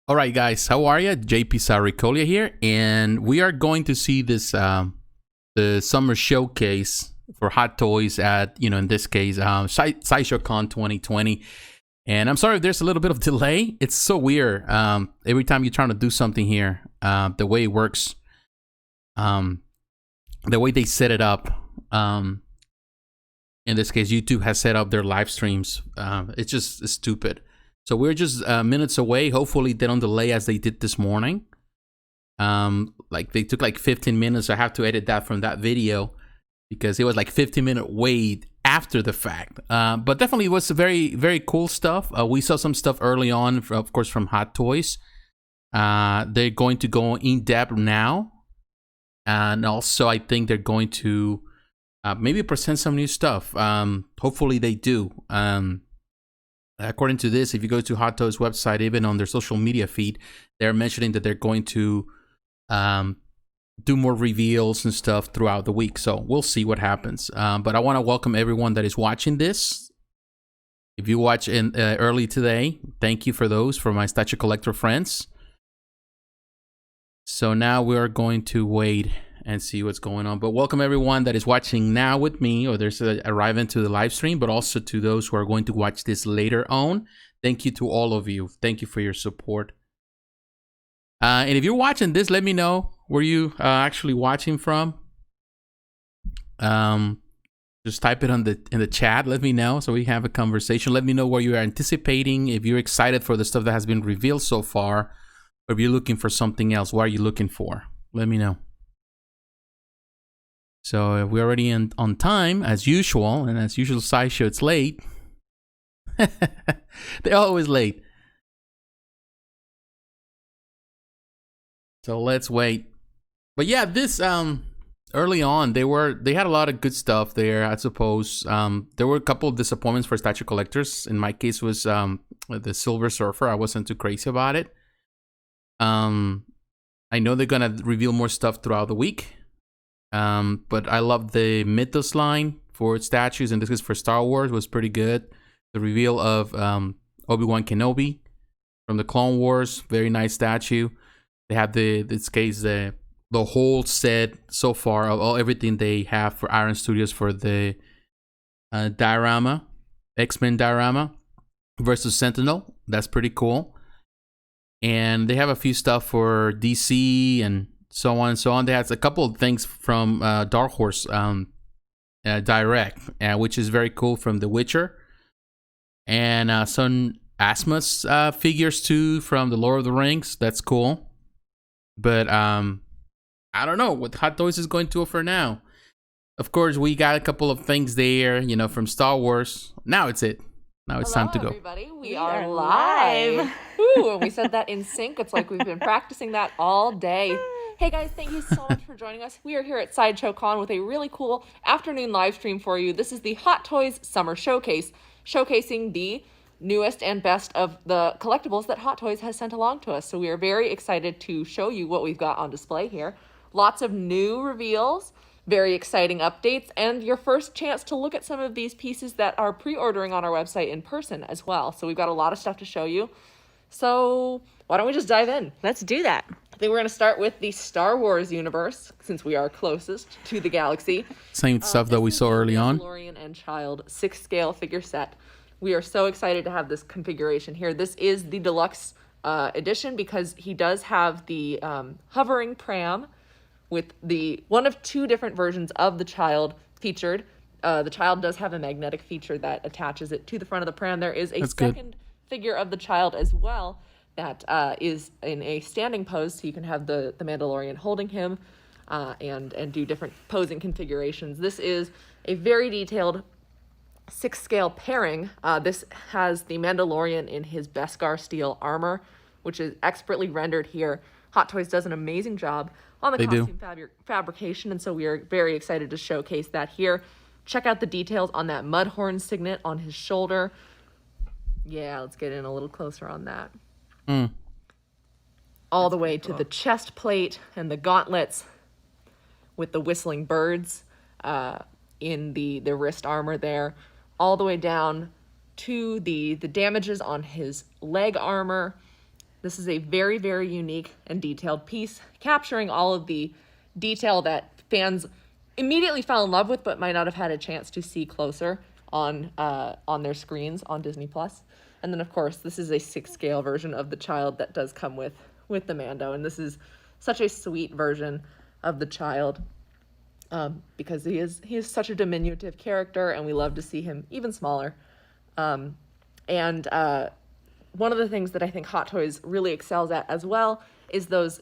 All right, guys, how are you? jpsarrireviews here, and we are going to see this the summer showcase for Hot Toys at, in this case, Sideshow Con 2020. And I'm sorry if there's a little bit of delay. It's so weird. Every time you're trying to do something here, the way it works, the way they set it up. In this case, YouTube has set up their live streams. It's stupid. So we're just minutes away. Hopefully they don't delay as they did this morning. Like they took like 15 minutes. I have to edit that from that video because it was like 15-minute wait after the fact. But definitely it was very, very cool stuff. We saw some stuff early on, of course, from Hot Toys. They're going to go in depth now. And also I think they're going to maybe present some new stuff. Hopefully they do. According to this, if you go to Hot Toys website, even on their social media feed, they're mentioning that they're going to do more reveals and stuff throughout the week. So we'll see what happens. But I want to welcome everyone that is watching this. If you watch in early today, thank you for those, for my statue collector friends. So now we are going to wait and see what's going on. But welcome everyone that is watching now with me, or there's arriving to the live stream, but also to those who are going to watch this later on. Thank you to all of you. Thank you for your support. And if you're watching this, let me know where you actually watching from. Just type it in the chat. Let me know so we have a conversation. Let me know what you're anticipating. If you're excited for the stuff that has been revealed so far, or if you're looking for something else, what are you looking for? Let me know. So we're already on time, as usual. And as usual, Sideshow, it's late. They're always late. So let's wait. But yeah, this early on, they had a lot of good stuff there, I suppose. There were a couple of disappointments for statue collectors. In my case was the Silver Surfer. I wasn't too crazy about it. I know they're gonna reveal more stuff throughout the week. But I love the Mythos line for statues, and this is for Star Wars, was pretty good. The reveal of Obi-Wan Kenobi from the Clone Wars, very nice statue. They have this case the whole set so far of everything they have for Iron Studios for the diorama, X-Men diorama versus Sentinel. That's pretty cool. And they have a few stuff for DC and so on and so on. They had a couple of things from Dark Horse Direct, which is very cool, from The Witcher. And some Asmus figures too from The Lord of the Rings. That's cool. But I don't know what Hot Toys is going to offer now. Of course, we got a couple of things there, from Star Wars. Now it's it. Now it's time to go. Everybody. We are live. Ooh, we said that in sync. It's like we've been practicing that all day. Hey guys, thank you so much for joining us. We are here at Sideshow Con with a really cool afternoon live stream for you. This is the Hot Toys Summer Showcase, showcasing the newest and best of the collectibles that Hot Toys has sent along to us. So we are very excited to show you what we've got on display here. Lots of new reveals, very exciting updates, and your first chance to look at some of these pieces that are pre-ordering on our website in person as well. So we've got a lot of stuff to show you. So why don't we just dive in? Let's do that. I think we're going to start with the Star Wars universe, since we are closest to the galaxy. Same stuff that we saw early on. Mandalorian and Child 6-scale figure set. We are so excited to have this configuration here. This is the deluxe edition because he does have the hovering pram with the one of two different versions of the Child featured. The Child does have a magnetic feature that attaches it to the front of the pram. There is a second figure of the Child as well that is in a standing pose, so you can have the Mandalorian holding him and do different posing configurations. This is a very detailed 6-scale pairing. This has the Mandalorian in his Beskar steel armor, which is expertly rendered here. Hot Toys does an amazing job on the costume fabrication, and so we are very excited to showcase that here. Check out the details on that Mudhorn signet on his shoulder. Yeah, let's get in a little closer on that. All the way to the chest plate and the gauntlets with the whistling birds in the wrist armor there. All the way down to the damages on his leg armor This is a very, very unique and detailed piece, capturing all of the detail that fans immediately fell in love with, but might not have had a chance to see closer on their screens on Disney Plus. And then, of course, this is a 6-scale version of the child that does come with the Mando, and this is such a sweet version of the child because he is such a diminutive character, and we love to see him even smaller. And one of the things that I think Hot Toys really excels at as well is those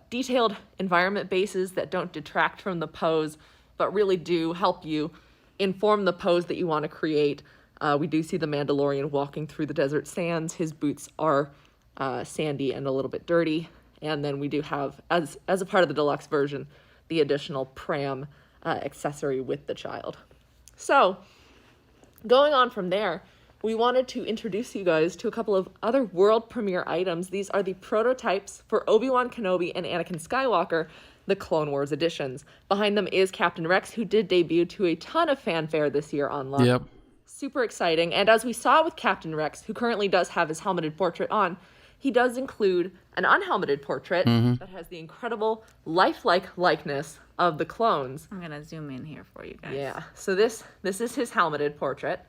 detailed environment bases that don't detract from the pose, but really do help you inform the pose that you want to create. We do see the Mandalorian walking through the desert sands. His boots are sandy and a little bit dirty. And then we do have, as a part of the deluxe version, the additional pram accessory with the child. So, going on from there, we wanted to introduce you guys to a couple of other world premiere items. These are the prototypes for Obi-Wan Kenobi and Anakin Skywalker, the Clone Wars editions. Behind them is Captain Rex, who did debut to a ton of fanfare this year online. Yep. Super exciting. And as we saw with Captain Rex, who currently does have his helmeted portrait on, he does include an unhelmeted portrait that has the incredible lifelike likeness of the clones. I'm going to zoom in here for you guys. Yeah. So this is his helmeted portrait.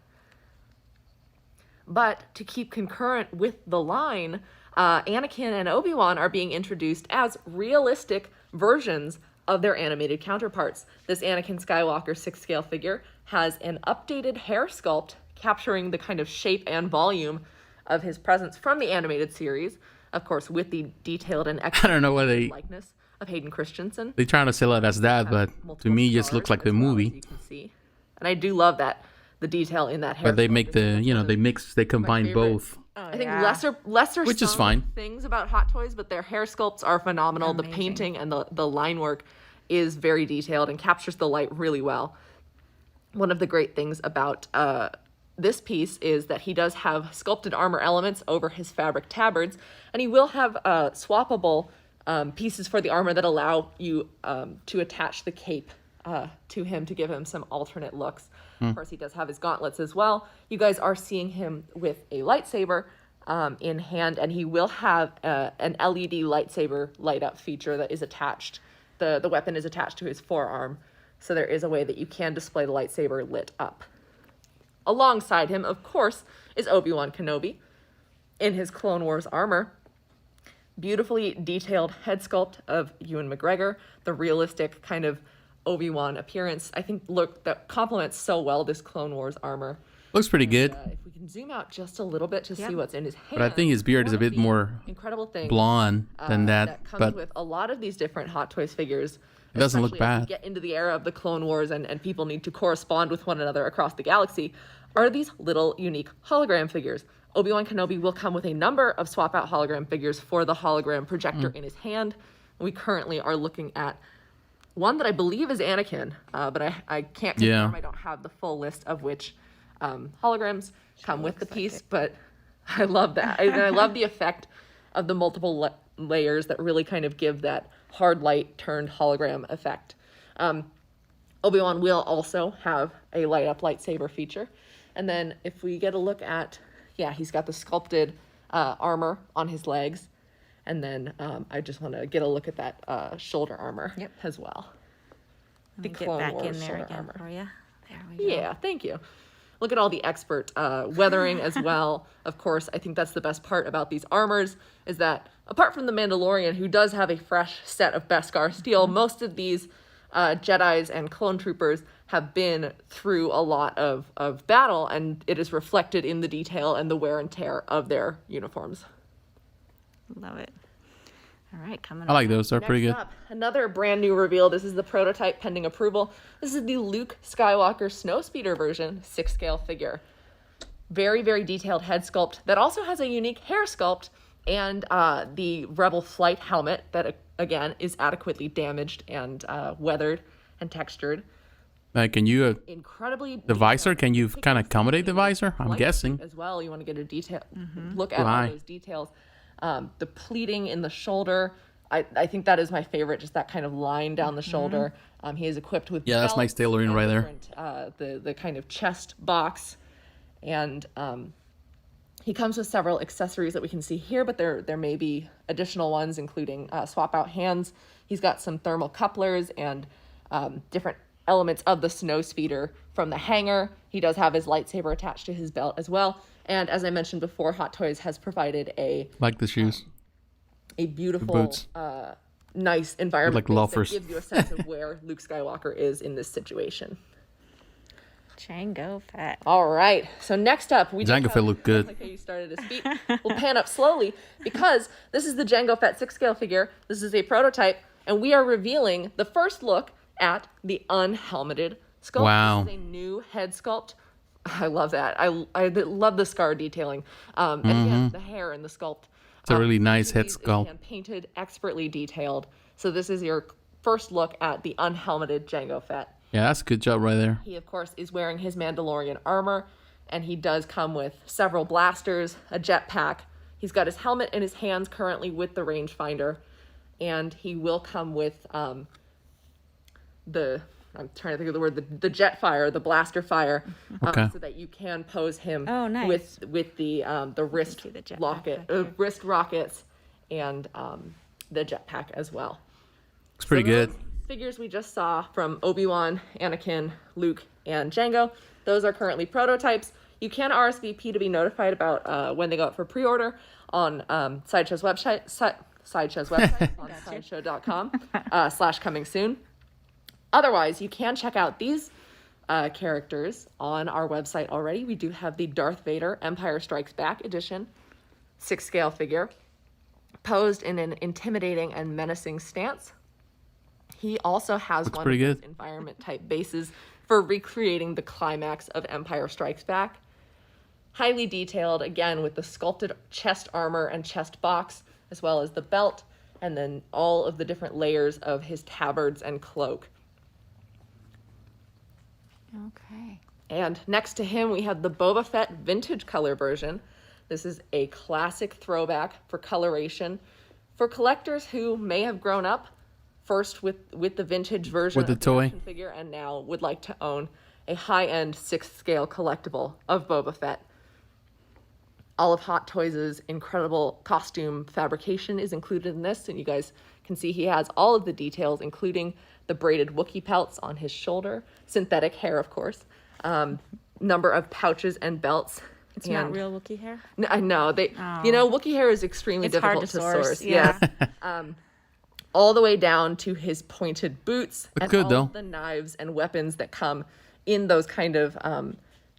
But to keep concurrent with the line, Anakin and Obi-Wan are being introduced as realistic versions of their animated counterparts. This Anakin Skywalker 6-scale figure has an updated hair sculpt capturing the kind of shape and volume of his presence from the animated series, of course, with the detailed and I don't know why likeness of Hayden Christensen. they're trying to sell it as that, but to me, it just looks like the movie. You can see, and I do love that the detail in that hair. But they sculpt make is they combine favorite. both. I think lesser Which is sung fine. things about Hot Toys, but their hair sculpts are phenomenal. Amazing. The painting and the line work is very detailed and captures the light really well. One of the great things about this piece is that he does have sculpted armor elements over his fabric tabards, and he will have swappable pieces for the armor that allow you to attach the cape to him to give him some alternate looks. Of course, he does have his gauntlets as well. You guys are seeing him with a lightsaber in hand, and he will have an LED lightsaber light up feature that is attached. The weapon is attached to his forearm, so there is a way that you can display the lightsaber lit up. Alongside him, of course, is Obi-Wan Kenobi in his Clone Wars armor. Beautifully detailed head sculpt of Ewan McGregor, the realistic kind of Obi-Wan appearance. I think that complements so well this Clone Wars armor. Looks pretty good, If we can zoom out just a little bit to see what's in his hand. but I think his beard is a bit more incredible thing blonde than that comes but with a lot of these different Hot Toys figures. It doesn't look especially as we bad. get into the era of the Clone Wars and people need to correspond with one another across the galaxy, are these little unique hologram figures. Obi-Wan Kenobi will come with a number of swap out hologram figures for the hologram projector in his hand. We currently are looking at one that I believe is Anakin, but I can't confirm. Yeah. I don't have the full list of which holograms come with the piece, but I love that. I love the effect of the multiple layers that really kind of give that hard light turned hologram effect. Obi-Wan will also have a light up lightsaber feature. And then if we get a look at, he's got the sculpted armor on his legs. And then I just want to get a look at that shoulder armor as well. Let me get back in there again for you. There we go. Yeah, thank you. Look at all the expert weathering as well. Of course, I think that's the best part about these armors is that apart from the Mandalorian, who does have a fresh set of Beskar steel, most of these Jedis and clone troopers have been through a lot of battle, and it is reflected in the detail and the wear and tear of their uniforms. Love it. All right, coming I like those. They're pretty good. Next up, another brand new reveal. This is the prototype pending approval. This is the Luke Skywalker Snowspeeder version 6-scale figure. Very, very detailed head sculpt that also has a unique hair sculpt and the Rebel flight helmet that, again, is adequately damaged and weathered and textured. Can you Incredibly the visor? Can you kind of accommodate the visor? I'm guessing. as well. You want to get a detail look at all those details. The pleating in the shoulder, I think that is my favorite. Just that kind of line down the shoulder. He is equipped with That's nice belts tailoring and right there. different, the kind of chest box, and He comes with several accessories that we can see here, but there may be additional ones, including swap out hands. He's got some thermal couplers and different elements of the snow speeder from the hanger. He does have his lightsaber attached to his belt as well. And as I mentioned before, Hot Toys has provided like the shoes, a beautiful, nice environment like loafers. that gives you a sense of where Luke Skywalker is in this situation. Jango Fett. All right. So next up, Jango Fett looked good. Like how you started to speak. We'll pan up slowly because this is the Jango Fett 6-scale figure. This is a prototype, and we are revealing the first look at the unhelmeted sculpt. Wow. This is a new head sculpt. I love that. I love the scar detailing. And again, the hair and the sculpt. It's a really nice head sculpt. And painted, expertly detailed. So this is your first look at the unhelmeted Jango Fett. Yeah, that's a good job right there. He, of course, is wearing his Mandalorian armor, and he does come with several blasters, a jetpack. He's got his helmet in his hands currently with the rangefinder, and he will come with I'm trying to think of the word, the jet fire, the blaster fire, so that you can pose him with the wrist wrist rockets and the jetpack as well. It's pretty good. Figures we just saw from Obi-Wan, Anakin, Luke, and Jango, those are currently prototypes. You can RSVP to be notified about when they go out for pre-order on Sideshow's website on sideshow.com/coming soon. Otherwise, you can check out these characters on our website already. We do have the Darth Vader Empire Strikes Back edition 6-scale figure, posed in an intimidating and menacing stance. He also has one of those environment type bases for recreating the climax of Empire Strikes Back. Highly detailed, again, with the sculpted chest armor and chest box, as well as the belt, and then all of the different layers of his tabards and cloak. Okay. And next to him, we have the Boba Fett vintage color version. This is a classic throwback for coloration for collectors who may have grown up first with the vintage version with the of the toy action figure and now would like to own a high-end 6-scale collectible of Boba Fett. All of Hot Toys' incredible costume fabrication is included in this, and you guys can see he has all of the details, including the braided Wookiee pelts on his shoulder, synthetic hair, of course, number of pouches and belts. It's not real Wookiee hair? I know. Wookiee hair is extremely difficult to source. Yeah. All the way down to his pointed boots and the knives and weapons that come in those kind of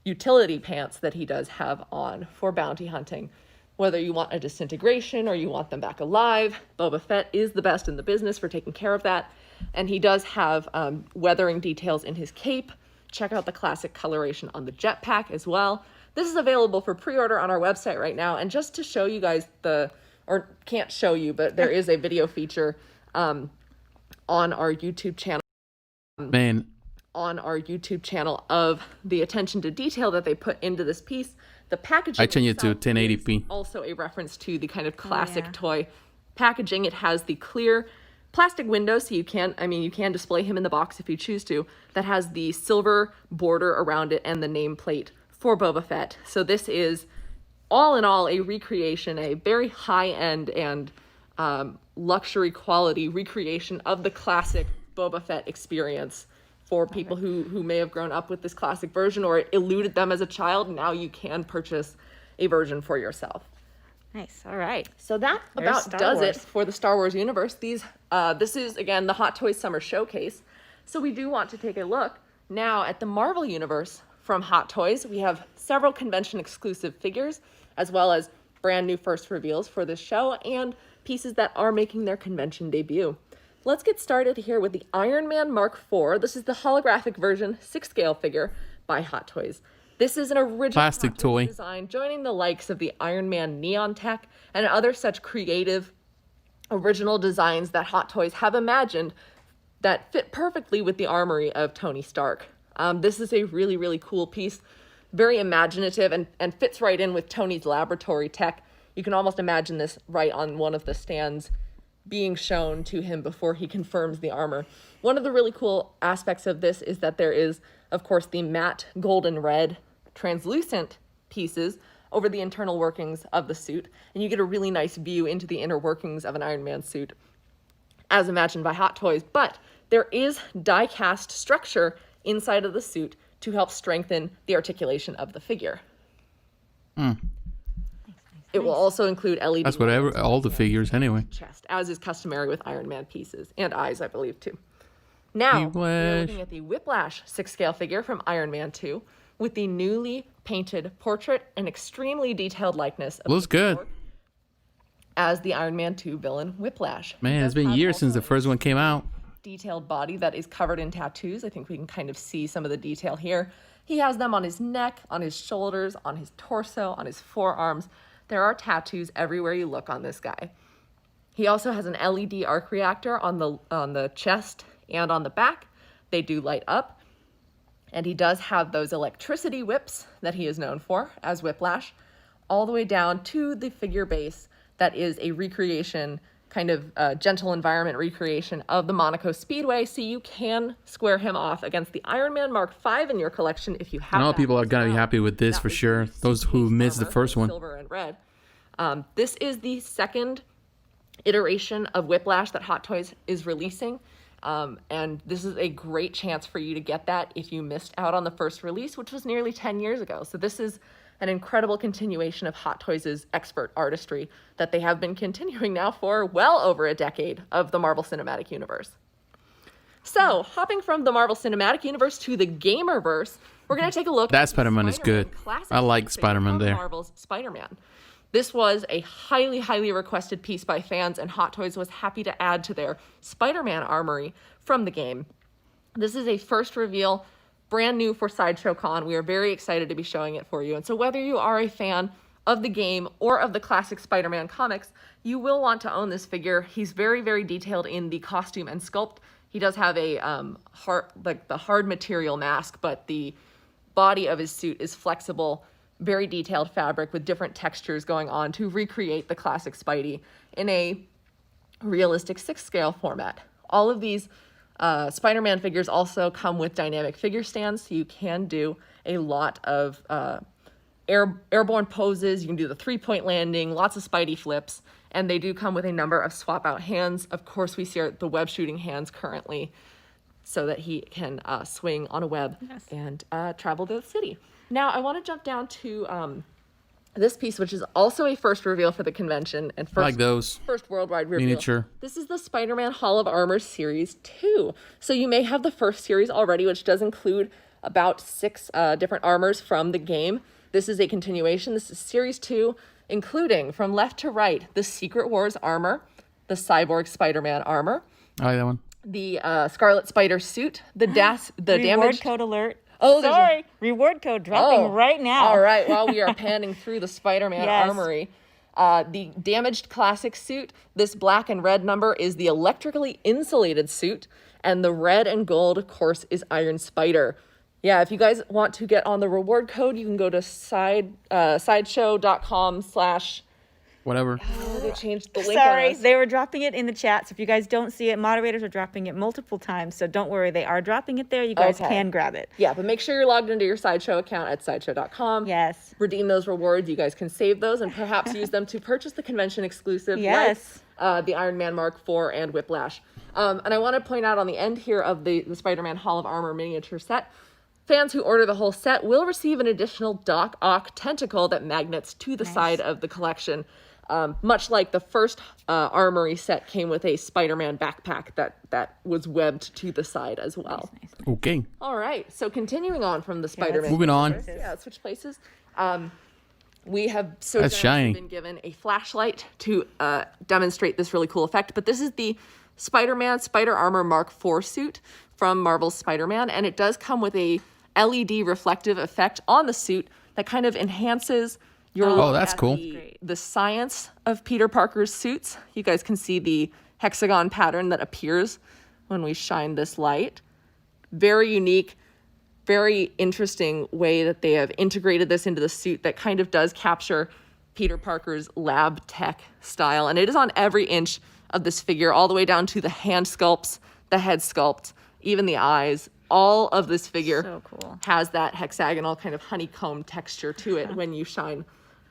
utility pants that he does have on for bounty hunting. Whether you want a disintegration or you want them back alive, Boba Fett is the best in the business for taking care of that. And he does have weathering details in his cape. Check out the classic coloration on the jetpack as well. This is available for pre-order on our website right now. And just to show you guys can't show you, but there is a video feature on our YouTube channel. On our YouTube channel of the attention to detail that they put into this piece. The packaging I changed it to 1080p. Also a reference to the kind of classic toy packaging. It has the clear plastic window, so you can display him in the box if you choose to. That has the silver border around it and the nameplate for Boba Fett. So this is all in all a recreation, a very high-end and luxury quality recreation of the classic Boba Fett experience for people who may have grown up with this classic version or it eluded them as a child. Now you can purchase a version for yourself. Nice. All right. So that about does it for the Star Wars universe. This is, again, the Hot Toys Summer Showcase. So we do want to take a look now at the Marvel universe from Hot Toys. We have several convention-exclusive figures, as well as brand new first reveals for this show, and pieces that are making their convention debut. Let's get started here with the Iron Man Mark IV. This is the holographic version 6-scale figure by Hot Toys. This is an original plastic toy design, joining the likes of the Iron Man Neon Tech and other such creative original designs that Hot Toys have imagined that fit perfectly with the armory of Tony Stark. This is a really, really cool piece, very imaginative and fits right in with Tony's laboratory tech. You can almost imagine this right on one of the stands being shown to him before he confirms the armor. One of the really cool aspects of this is that there is, of course, the matte golden red translucent pieces over the internal workings of the suit, and you get a really nice view into the inner workings of an Iron Man suit as imagined by Hot Toys. But there is die-cast structure inside of the suit to help strengthen the articulation of the figure. It will also include LED. That's whatever, all the figures anyway. Chest, as is customary with Iron Man pieces, and eyes, I believe, too. Now, we're looking at the Whiplash 6-scale figure from Iron Man 2 with the newly painted portrait and extremely detailed likeness of Looks good. as the Iron Man 2 villain Whiplash. Man, it's been years since the first one came out. Detailed body that is covered in tattoos. I think we can kind of see some of the detail here. He has them on his neck, on his shoulders, on his torso, on his forearms. There are tattoos everywhere you look on this guy. He also has an LED arc reactor on the chest and on the back. They do light up. And he does have those electricity whips that he is known for as Whiplash, all the way down to the figure base that is a recreation, kind of gentle environment recreation of the Monaco Speedway, so you can square him off against the Iron Man Mark V in your collection if you have. I know that people are as gonna be well. happy with this That for would sure. be Those who CP's missed the armor, first one. silver and red. This is the second iteration of Whiplash that Hot Toys is releasing. And this is a great chance for you to get that if you missed out on the first release, which was nearly 10 years ago. So this is an incredible continuation of Hot Toys' expert artistry that they have been continuing now for well over a decade of the Marvel Cinematic Universe. So, hopping from the Marvel Cinematic Universe to the Gamerverse, we're going to take a look That at the Spider-Man is good. classic I like figure Spider-Man from there. Marvel's Spider-Man. This was a highly, highly requested piece by fans, and Hot Toys was happy to add to their Spider-Man armory from the game. This is a first reveal, brand new for Sideshow Con. We are very excited to be showing it for you. And so whether you are a fan of the game or of the classic Spider-Man comics, you will want to own this figure. He's very, very detailed in the costume and sculpt. He does have a hard material mask, but the body of his suit is flexible, very detailed fabric with different textures going on to recreate the classic Spidey in a realistic 6-scale format. All of these Spider-Man figures also come with dynamic figure stands, so you can do a lot of airborne poses. You can do the 3-point landing, lots of Spidey flips, and they do come with a number of swap-out hands. Of course, we see the web shooting hands currently so that he can swing on a web and travel to the city. Now, I want to jump down to this piece, which is also a first reveal for the convention and I like those. first worldwide reveal. Miniature. This is the Spider-Man Hall of Armor Series 2. So you may have the first series already, which does include about 6 different armors from the game. This is a continuation. This is Series 2, including, from left to right, the Secret Wars armor, the Cyborg Spider-Man armor, I like that one. the Scarlet Spider suit, the Reward damaged... code alert. Oh, there's sorry. Reward code dropping right now. All right, while we are panning through the Spider-Man Yes. armory, the damaged classic suit, this black and red number is the electrically insulated suit, and the red and gold, of course, is Iron Spider. Yeah, if you guys want to get on the reward code, you can go to sideshow.com/ Whatever. Oh, they changed the link on Sorry, us. they were dropping it in the chat. So if you guys don't see it, moderators are dropping it multiple times. So don't worry, they are dropping it there. You guys Okay. can grab it. Yeah, but make sure you're logged into your Sideshow account at sideshow.com. Yes. Redeem those rewards. You guys can save those and perhaps use them to purchase the convention exclusive, Yes. like the Iron Man Mark IV and Whiplash. And I want to point out on the end here of the Spider-Man Hall of Armor miniature set, fans who order the whole set will receive an additional Doc Ock tentacle that magnets to the side of the collection. Much like the first Armory set came with a Spider-Man backpack that was webbed to the side as well. Okay. All right, so continuing on from the Spider-Man. Moving on. Yeah, switch places. We have That's shiny. been given a flashlight to demonstrate this really cool effect, but this is the Spider-Man Spider Armor Mark IV suit from Marvel's Spider-Man, and it does come with a LED reflective effect on the suit that kind of enhances your look that's at cool. the science of Peter Parker's suits. You guys can see the hexagon pattern that appears when we shine this light. Very unique, very interesting way that they have integrated this into the suit that kind of does capture Peter Parker's lab tech style. And it is on every inch of this figure, all the way down to the hand sculpts, the head sculpt, even the eyes. All of this figure So cool. has that hexagonal kind of honeycomb texture to it when you shine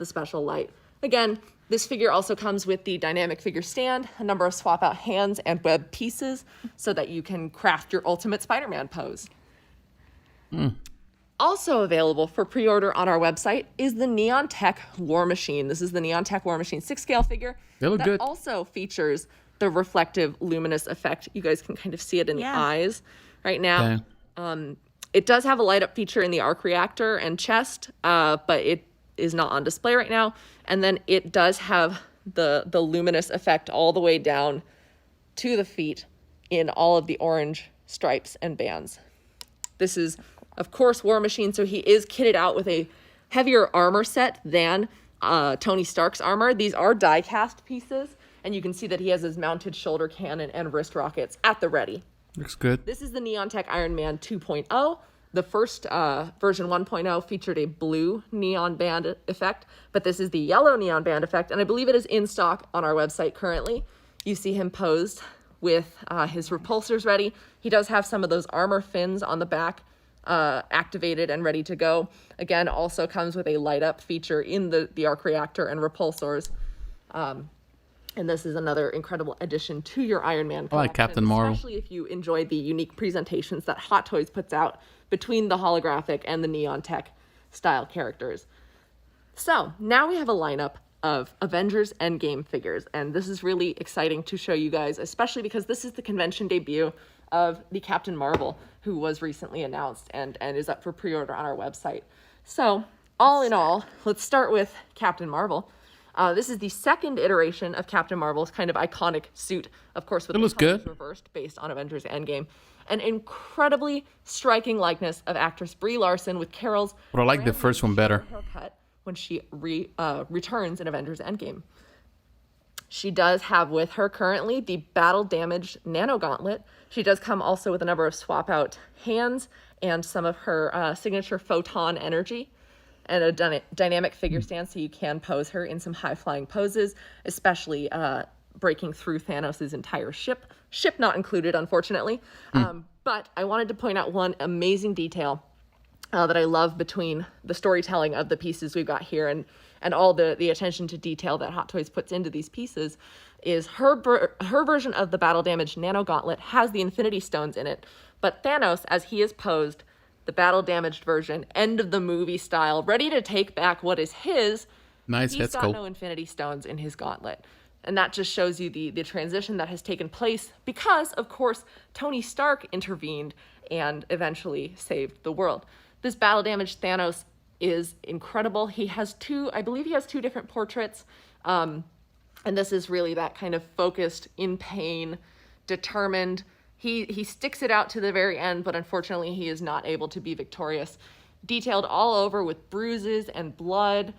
the special light. Again, this figure also comes with the dynamic figure stand, a number of swap out hands and web pieces so that you can craft your ultimate Spider-Man pose. Also available for pre-order on our website is the Neon Tech War Machine. This is the Neon Tech War Machine 6-scale figure. They look that good. Also features the reflective luminous effect. You guys can kind of see it in the eyes right now. Okay. It does have a light up feature in the arc reactor and chest, but it is not on display right now. And then it does have the luminous effect all the way down to the feet in all of the orange stripes and bands. This is, of course, War Machine, so he is kitted out with a heavier armor set than Tony Stark's armor. These are die-cast pieces, and you can see that he has his mounted shoulder cannon and wrist rockets at the ready. Looks good. This is the Neon Tech Iron Man 2.0. The first version 1.0 featured a blue neon band effect, but this is the yellow neon band effect, and I believe it is in stock on our website currently. You see him posed with his repulsors ready. He does have some of those armor fins on the back activated and ready to go. Again, also comes with a light up feature in the arc reactor and repulsors. And this is another incredible addition to your Iron Man collection. I like Captain Marvel. Especially if you enjoy the unique presentations that Hot Toys puts out between the holographic and the Neon Tech style characters. So now we have a lineup of Avengers Endgame figures, and this is really exciting to show you guys, especially because this is the convention debut of the Captain Marvel, who was recently announced and is up for pre-order on our website. So all in all, let's start with Captain Marvel. This is the second iteration of Captain Marvel's kind of iconic suit, of course, with the colors reversed based on Avengers Endgame. An incredibly striking likeness of actress Brie Larson with Carol's But I like the first one better. haircut when she returns in Avengers Endgame. She does have with her currently the battle-damaged Nano Gauntlet. She does come also with a number of swap-out hands and some of her signature photon energy and a dynamic figure stand, so you can pose her in some high-flying poses, especially breaking through Thanos' entire ship. Ship not included, unfortunately. But I wanted to point out one amazing detail that I love between the storytelling of the pieces we've got here and all the attention to detail that Hot Toys puts into these pieces is her version of the battle-damaged Nano Gauntlet has the Infinity Stones in it, but Thanos, as he is posed, the battle-damaged version, end of the movie style, ready to take back what is his, he's got no Infinity Stones in his gauntlet. And that just shows you the transition that has taken place because, of course, Tony Stark intervened and eventually saved the world. This battle-damaged Thanos is incredible. He has I believe he has two different portraits. And this is really that kind of focused, in pain, determined. He sticks it out to the very end, but unfortunately he is not able to be victorious. Detailed all over with bruises and blood.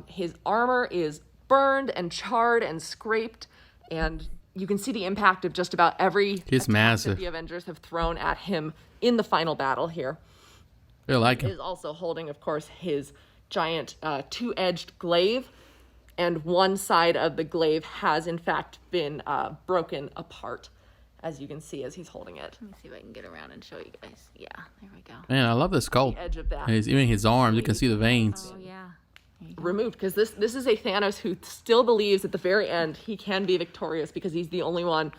His armor is burned and charred and scraped, and you can see the impact of just about every attack that the Avengers have thrown at him in the final battle here. I like him. He is also holding, of course, his giant two-edged glaive, and one side of the glaive has in fact been broken apart, as you can see as he's holding it. Let me see if I can get around and show you guys. Yeah, there we go. Man, I love the sculpt. The edge of that. Even his arms, you can see the veins. Oh, yeah. Removed, because this is a Thanos who still believes at the very end he can be victorious because he's the only one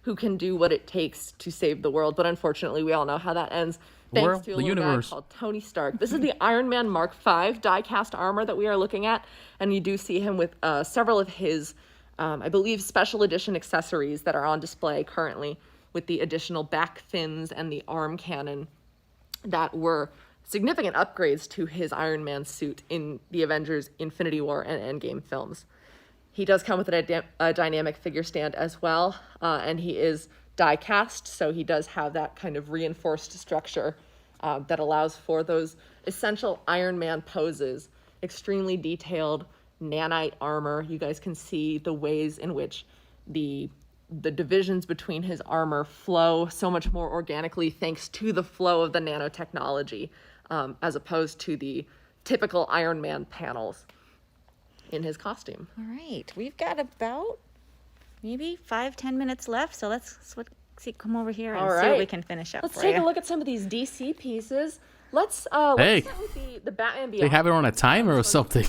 who can do what it takes to save the world. But unfortunately, we all know how that ends. Thanks to a little guy called Tony Stark. This is the Iron Man Mark V die-cast armor that we are looking at, and you do see him with several of his, I believe, special edition accessories that are on display currently, with the additional back fins and the arm cannon that were significant upgrades to his Iron Man suit in the Avengers Infinity War and Endgame films. He does come with a dynamic figure stand as well, and he is die cast, so he does have that kind of reinforced structure that allows for those essential Iron Man poses. Extremely detailed nanite armor. You guys can see the ways in which the divisions between his armor flow so much more organically thanks to the flow of the nanotechnology, as opposed to the typical Iron Man panels in his costume. All right, we've got about maybe 5-10 minutes left, so let's come over here and see what we can finish up. Let's take a look at some of these DC pieces. Let's start with the Batman Beyond. They have it on a timer or something.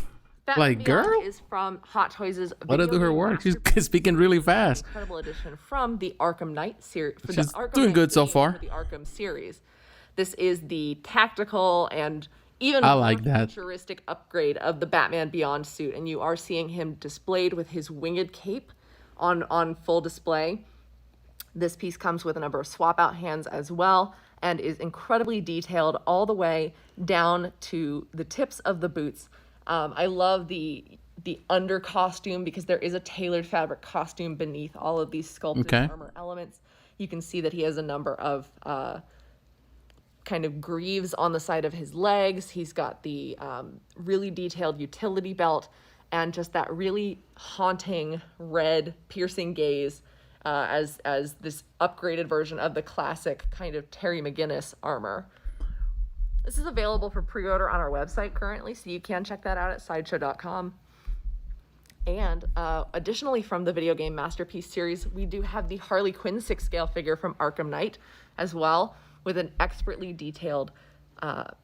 Batman Like, Beyond girl? is from Hot Toys' Let her do her work. She's speaking really fast. Incredible edition from the Arkham Knight series. She's doing good so far. For the Arkham series. This is the tactical and even I more like that. futuristic upgrade of the Batman Beyond suit, and you are seeing him displayed with his winged cape on full display. This piece comes with a number of swap out hands as well, and is incredibly detailed all the way down to the tips of the boots. I love the under costume because there is a tailored fabric costume beneath all of these sculpted armor elements. You can see that he has a number of kind of greaves on the side of his legs. He's got the really detailed utility belt and just that really haunting red piercing gaze as this upgraded version of the classic kind of Terry McGinnis armor. This is available for pre-order on our website currently, so you can check that out at sideshow.com. And additionally, from the video game Masterpiece series, we do have the Harley Quinn 6-scale figure from Arkham Knight as well, with an expertly detailed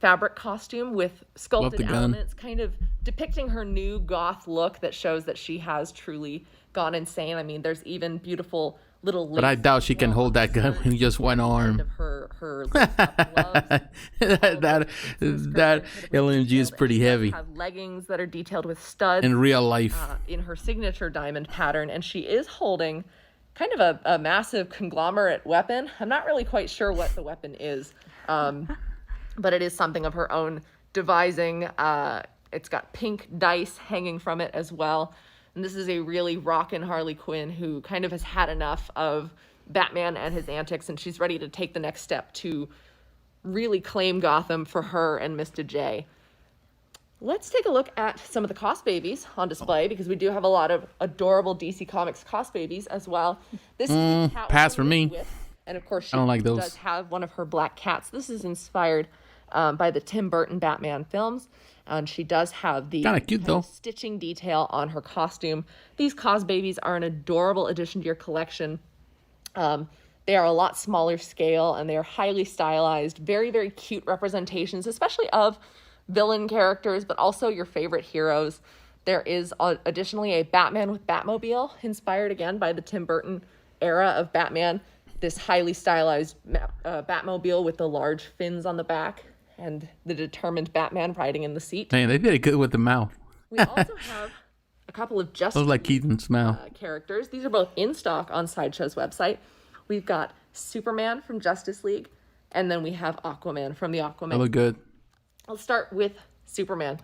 fabric costume with sculpted elements, kind of depicting her new goth look that shows that she has truly gone insane. I mean, there's even beautiful little but I doubt she can hold that gun with just one arm. Of her gloves. that LMG is pretty heavy. Have leggings that are detailed with studs in real life. In her signature diamond pattern, and she is holding kind of a massive conglomerate weapon. I'm not really quite sure what the weapon is, but it is something of her own devising. It's got pink dice hanging from it as well. And this is a really rockin' Harley Quinn who kind of has had enough of Batman and his antics, and she's ready to take the next step to really claim Gotham for her and Mr. J. Let's take a look at some of the Cost Babies on display, because we do have a lot of adorable DC Comics Cost Babies as well. This is Catwoman pass for me. And of course, she I don't like those. does have one of her black cats. This is inspired by the Tim Burton Batman films. And she does have the kind of cute though stitching detail on her costume. These Cos Babies are an adorable addition to your collection. They are a lot smaller scale, and they are highly stylized, very, very cute representations, especially of villain characters, but also your favorite heroes. There is additionally a Batman with Batmobile, inspired again by the Tim Burton era of Batman. This highly stylized Batmobile with the large fins on the back, and the determined Batman riding in the seat. Man, they did it good with the mouth. We also have a couple of Justice like Keaton's mouth characters. These are both in stock on Sideshow's website. We've got Superman from Justice League, and then we have Aquaman from the Aquaman. They look good. I'll start with Superman.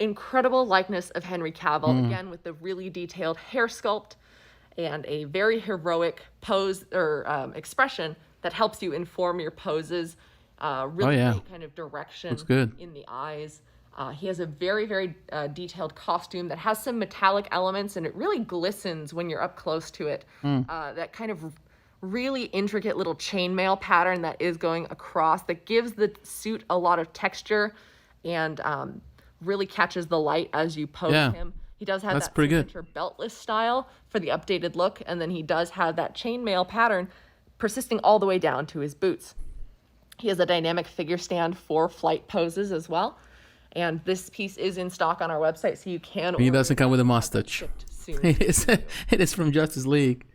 Incredible likeness of Henry Cavill, again with the really detailed hair sculpt and a very heroic pose or expression that helps you inform your poses. Really great kind of direction looks good in the eyes. He has a very, very detailed costume that has some metallic elements, and it really glistens when you're up close to it. That kind of really intricate little chainmail pattern that is going across that gives the suit a lot of texture and really catches the light as you pose him. He does have that signature beltless style for the updated look, and then he does have that chainmail pattern persisting all the way down to his boots. He has a dynamic figure stand for flight poses as well. And this piece is in stock on our website, so you can order. He doesn't come with a mustache. It is from Justice League.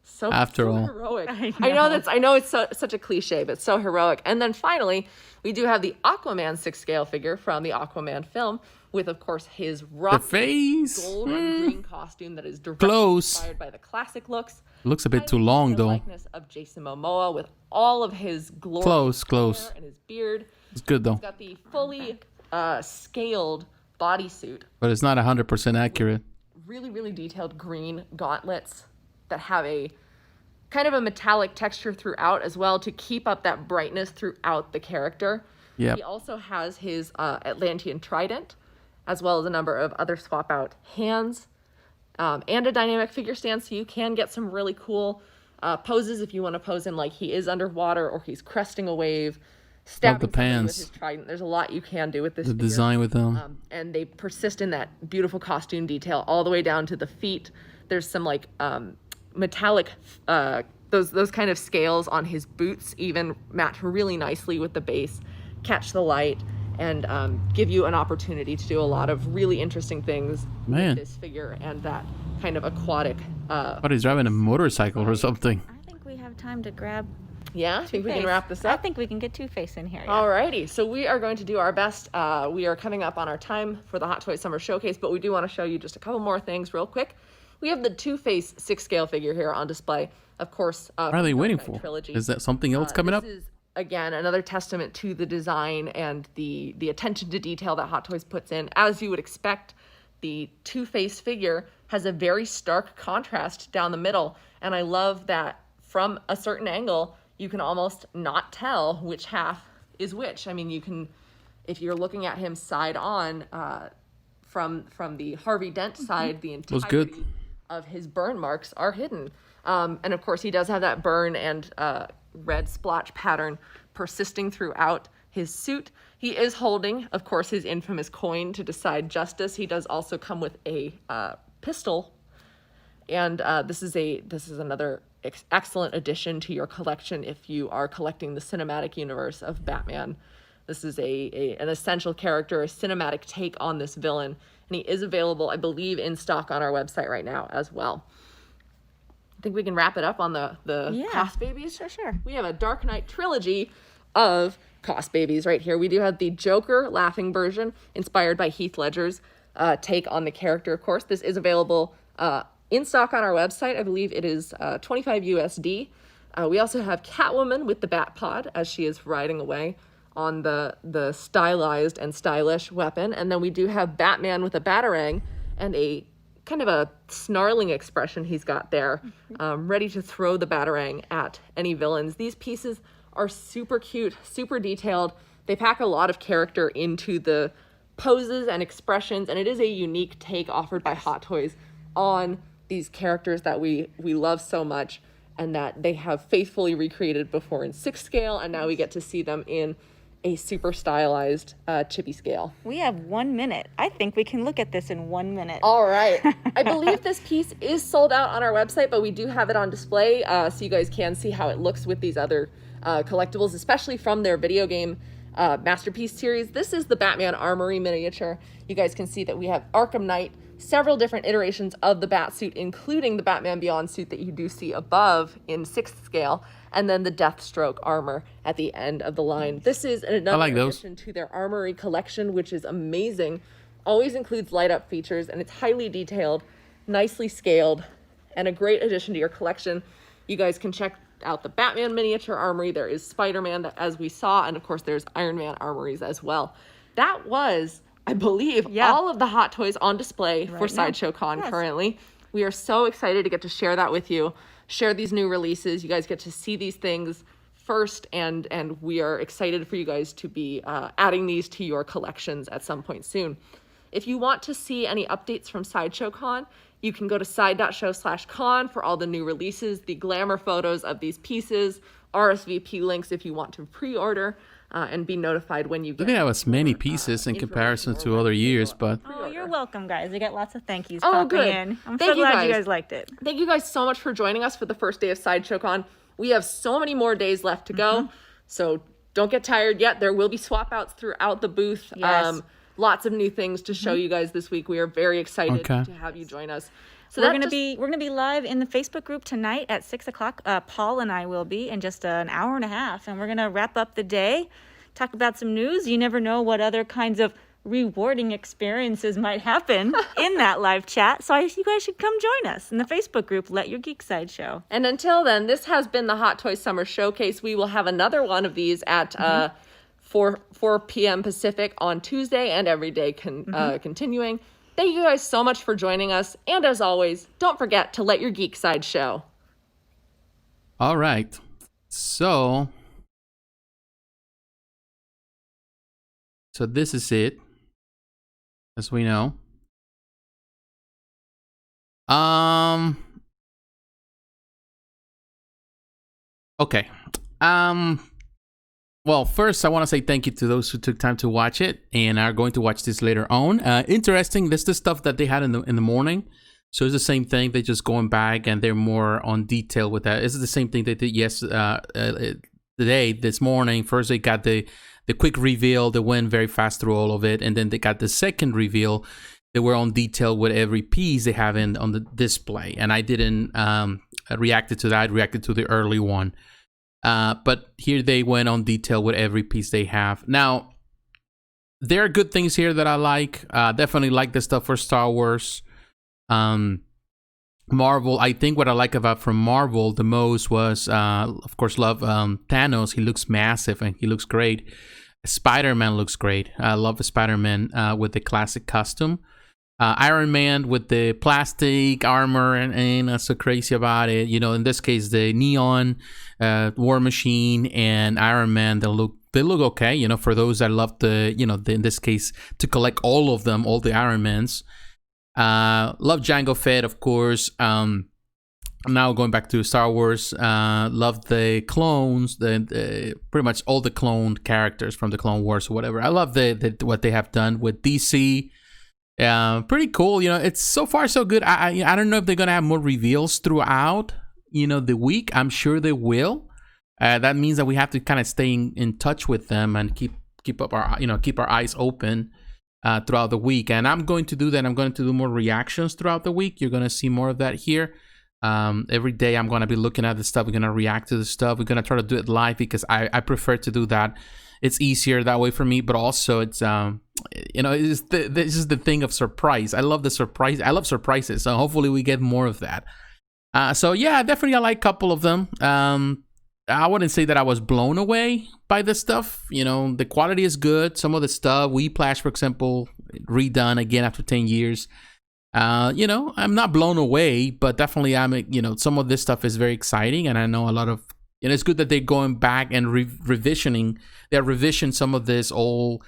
So all, heroic. I know it's such a cliche, but so heroic. And then finally, we do have the Aquaman 6-scale figure from the Aquaman film, with of course his rock gold and green costume that is directly inspired by the classic looks. Looks a bit too long though. Likeness of Jason Momoa with all of his glorious hair and his beard. It's good though. He's got the fully scaled bodysuit, but it's not 100% accurate. Really, really detailed green gauntlets that have a kind of a metallic texture throughout as well to keep up that brightness throughout the character. Yep. He also has his Atlantean trident, as well as a number of other swap out hands, and a dynamic figure stand, so you can get some really cool poses if you want to pose him like he is underwater or he's cresting a wave, stabbing with his trident. There's a lot you can do with this figure. Design with them. And they persist in that beautiful costume detail all the way down to the feet. There's some like metallic those kind of scales on his boots even match really nicely with the base, catch the light, and give you an opportunity to do a lot of really interesting things Man. with this figure and that kind of aquatic. But he's driving a motorcycle or something. I think we have time to grab. Yeah, I think we can wrap this I up. think we can get Two-Face in here. Yeah. Alrighty, so we are going to do our best. We are coming up on our time for the Hot Toys Summer Showcase, but we do want to show you just a couple more things real quick. We have the Two-Face 6-scale figure here on display. Of course, What are they waiting Dark Knight for? Trilogy. Is that something else coming up? This is, again, another testament to the design and the attention to detail that Hot Toys puts in. As you would expect, the Two-Face figure has a very stark contrast down the middle, and I love that from a certain angle, you can almost not tell which half is which. I mean, you can, if you're looking at him side on, from the Harvey Dent side, the entirety of his burn marks are hidden. And of course, he does have that burn and red splotch pattern persisting throughout his suit. He is holding, of course, his infamous coin to decide justice. He does also come with a pistol, and this is another excellent addition to your collection if you are collecting the cinematic universe of Batman. This is an essential character, a cinematic take on this villain, and he is available, I believe, in stock on our website right now as well. I think we can wrap it up on the Cost Babies. Sure. We have a Dark Knight trilogy of Cost Babies right here. We do have the Joker laughing version, inspired by Heath Ledger's take on the character, of course. This is available in stock on our website. I believe it is $25 USD. We also have Catwoman with the Bat Pod as she is riding away on the stylized and stylish weapon. And then we do have Batman with a Batarang and a kind of a snarling expression he's got there, ready to throw the Batarang at any villains. These pieces are super cute, super detailed. They pack a lot of character into the poses and expressions, and it is a unique take offered by Hot Toys on these characters that we love so much and that they have faithfully recreated before in 6 scale, and now we get to see them in a super stylized chibi scale. We have 1 minute. I think we can look at this in 1 minute. All right. I believe this piece is sold out on our website, but we do have it on display, so you guys can see how it looks with these other collectibles, especially from their video game Masterpiece series. This is the Batman Armory miniature. You guys can see that we have Arkham Knight, several different iterations of the Batsuit, including the Batman Beyond suit that you do see above in 6th scale, and then the Deathstroke armor at the end of the line. This is another addition to their Armory collection, which is amazing. Always includes light-up features, and it's highly detailed, nicely scaled, and a great addition to your collection. You guys can check out the Batman miniature armory. There is Spider-Man, as we saw, and of course there's Iron Man armories as well. That was, I believe, all of the Hot Toys on display for Sideshow Con currently. We are so excited to get to share that with you, share these new releases. You guys get to see these things first, and we are excited for you guys to be adding these to your collections at some point soon. If you want to see any updates from Sideshow Con, you can go to side.show/con for all the new releases, the glamour photos of these pieces, RSVP links if you want to pre-order, and be notified when you get. They have as many pieces in comparison to other years, but Oh, you're welcome, guys. We get lots of thank yous Oh, popping good. in. I'm Thank so you, glad you guys. guys liked it. Thank you guys so much for joining us for the first day of Sideshow Con. We have so many more days left to go, so don't get tired yet. There will be swap outs throughout the booth. Yes. Lots of new things to show you guys this week. We are very excited to have you join us. So we're gonna be live in the Facebook group tonight at 6 o'clock. Paul and I will be in just an hour and a half, and we're gonna wrap up the day, talk about some news. You never know what other kinds of rewarding experiences might happen in that live chat. So you guys should come join us in the Facebook group. Let Your Geek Side show. And until then, this has been the Hot Toys Summer Showcase. We will have another one of these at 4 p.m. Pacific on Tuesday and every day continuing. Thank you guys so much for joining us. And as always, don't forget to let your geek side show. all right. So this is it, as we know. Okay. Well, first, I want to say thank you to those who took time to watch it and are going to watch this later on. Interesting. This is the stuff that they had in the morning. So it's the same thing. They're just going back and they're more on detail with that. It's the same thing they did this today, this morning. First, they got the quick reveal. They went very fast through all of it, and then they got the second reveal. They were on detail with every piece they have on the display, and I didn't react to that. I reacted to the early one, but here they went on detail with every piece they have. Now, there are good things here that I like. Definitely like the stuff for Star Wars. Marvel, I think what I like about from Marvel the most was, of course, love Thanos. He looks massive and he looks great. Spider-Man looks great. I love Spider-Man with the classic costume. Iron Man with the plastic armor and I'm so crazy about it. You know, in this case, the neon War Machine and Iron Man, they look okay. You know, for those that love in this case, to collect all of them, all the Iron Mans. Love Jango Fett, of course. Now going back to Star Wars, love the clones, the pretty much all the cloned characters from the Clone Wars or whatever. I love what they have done with DC. Pretty cool. You know, it's so far so good. I don't know if they're gonna have more reveals throughout, the week. I'm sure they will. That means that we have to kind of stay in touch with them and keep our eyes open throughout the week. And I'm going to do that. I'm going to do more reactions throughout the week. You're going to see more of that here. Every day I'm going to be looking at the stuff. We're going to react to the stuff. We're going to try to do it live because I prefer to do that. It's easier that way for me, but also it's this is the thing of surprise. I love the surprise. I love surprises. So hopefully we get more of that. So yeah, definitely I like a couple of them. I wouldn't say that I was blown away by this stuff. The quality is good. Some of the stuff, Whiplash, for example, redone again after 10 years. I'm not blown away, but definitely some of this stuff is very exciting. And I know a lot of, it's good that they're going back and revisioning some of this old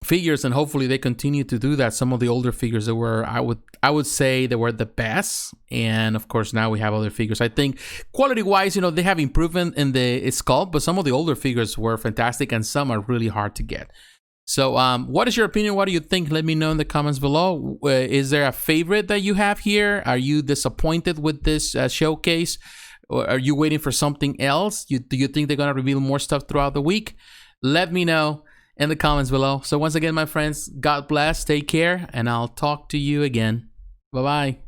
figures, and hopefully they continue to do that. Some of the older figures that were, I would say they were the best, and of course now we have other figures. I think quality wise, they have improvement in the sculpt, but some of the older figures were fantastic and some are really hard to get. So what is your opinion? What do you think? Let me know in the comments below. Is there a favorite that you have here? Are you disappointed with this showcase, or are you waiting for something else? Do you think they're gonna reveal more stuff throughout the week? Let me know in the comments below. So once again, my friends, God bless, take care, and I'll talk to you again. Bye-bye.